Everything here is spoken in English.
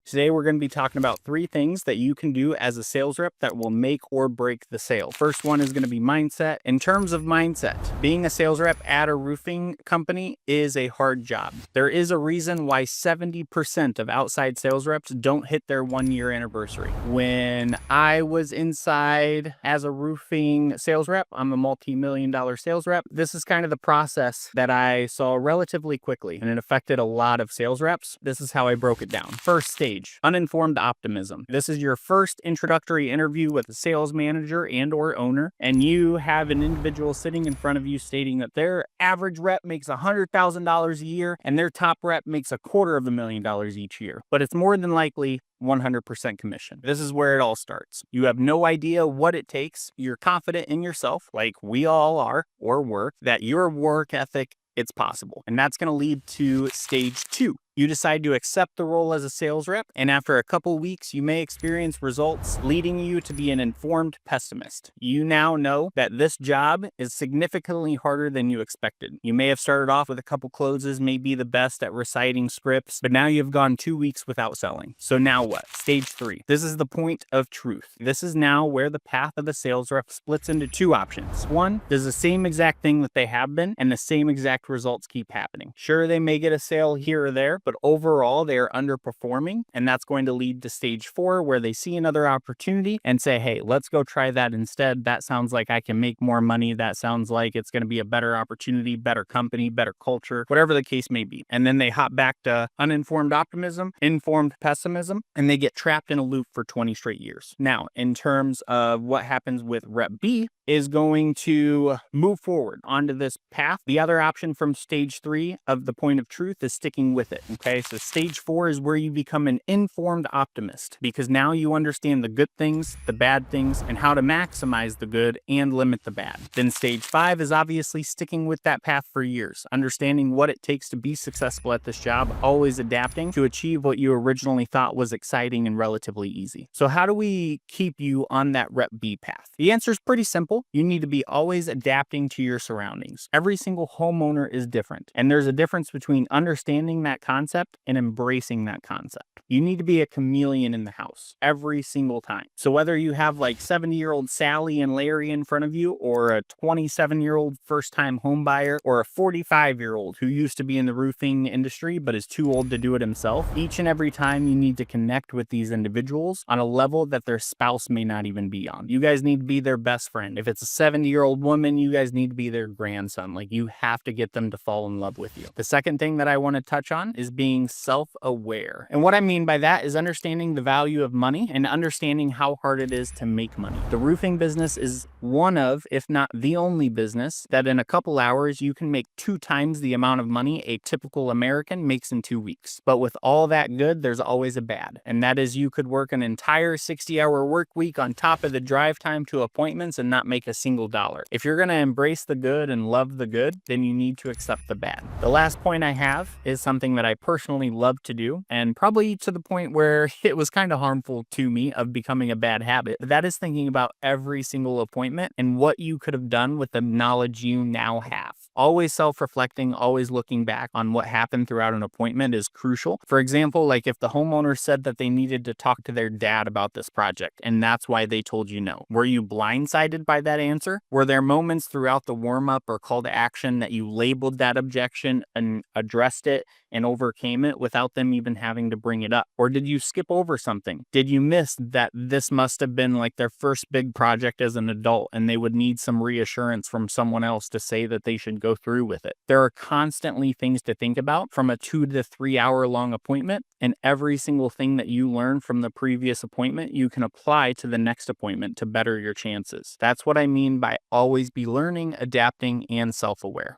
Today, we're going to be talking about 3 things that you can do as a sales rep that will make or break the sale. First one is going to be mindset. In terms of mindset, being a sales rep at a roofing company is a hard job. There is a reason why 70% of outside sales reps don't hit their 1-year anniversary. When I was inside as a roofing sales rep, I'm a multi-million-dollar sales rep. This is kind of the process that I saw relatively quickly, and it affected a lot of sales reps. This is how I broke it down. First stage, uninformed optimism. This is your first introductory interview with a sales manager and or owner, and you have an individual sitting in front of you stating that their average rep makes $100,000 a year and their top rep makes $250,000 each year. But it's more than likely 100% commission. This is where it all starts. You have no idea what it takes. You're confident in yourself, like we all are or were, that your work ethic, it's possible. And that's going to lead to stage 2. You decide to accept the role as a sales rep, and after a couple weeks, you may experience results leading you to be an informed pessimist. You now know that this job is significantly harder than you expected. You may have started off with a couple closes, may be the best at reciting scripts, but now you've gone 2 weeks without selling. So now what? Stage 3. This is the point of truth. This is now where the path of the sales rep splits into 2 options. One, does the same exact thing that they have been, and the same exact results keep happening. Sure, they may get a sale here or there, but overall they are underperforming, and that's going to lead to stage 4, where they see another opportunity and say, hey, let's go try that instead. That sounds like I can make more money. That sounds like it's going to be a better opportunity, better company, better culture, whatever the case may be. And then they hop back to uninformed optimism, informed pessimism, and they get trapped in a loop for 20 straight years. Now, in terms of what happens with Rep B, is going to move forward onto this path. The other option from stage 3 of the point of truth is sticking with it. Okay, so stage 4 is where you become an informed optimist, because now you understand the good things, the bad things, and how to maximize the good and limit the bad. Then stage 5 is obviously sticking with that path for years, understanding what it takes to be successful at this job, always adapting to achieve what you originally thought was exciting and relatively easy. So how do we keep you on that Rep B path? The answer is pretty simple. You need to be always adapting to your surroundings. Every single homeowner is different, and there's a difference between understanding that concept and embracing that concept. You need to be a chameleon in the house every single time. So whether you have like 70-year-old Sally and Larry in front of you, or a 27-year-old first-time home buyer, or a 45-year-old who used to be in the roofing industry but is too old to do it himself, each and every time you need to connect with these individuals on a level that their spouse may not even be on. You guys need to be their best friend. If it's a 70-year-old woman, you guys need to be their grandson. Like, you have to get them to fall in love with you. The second thing that I want to touch on is being self-aware. And what I mean by that is understanding the value of money and understanding how hard it is to make money. The roofing business is one of, if not the only business, that in a couple hours you can make 2 times the amount of money a typical American makes in 2 weeks. But with all that good, there's always a bad. And that is, you could work an entire 60-hour work week on top of the drive time to appointments and not make a single dollar. If you're going to embrace the good and love the good, then you need to accept the bad. The last point I have is something that I personally love to do, and probably to the point where it was kind of harmful to me of becoming a bad habit. That is thinking about every single appointment and what you could have done with the knowledge you now have. Always self-reflecting, always looking back on what happened throughout an appointment is crucial. For example, like if the homeowner said that they needed to talk to their dad about this project, and that's why they told you no. Were you blindsided by that answer? Were there moments throughout the warm-up or call to action that you labeled that objection and addressed it and overcame it without them even having to bring it up? Or did you skip over something? Did you miss that this must have been like their first big project as an adult and they would need some reassurance from someone else to say that they should go through with it? There are constantly things to think about from a 2 to 3 hour long appointment, and every single thing that you learn from the previous appointment you can apply to the next appointment to better your chances. That's what I mean by always be learning, adapting, and self-aware.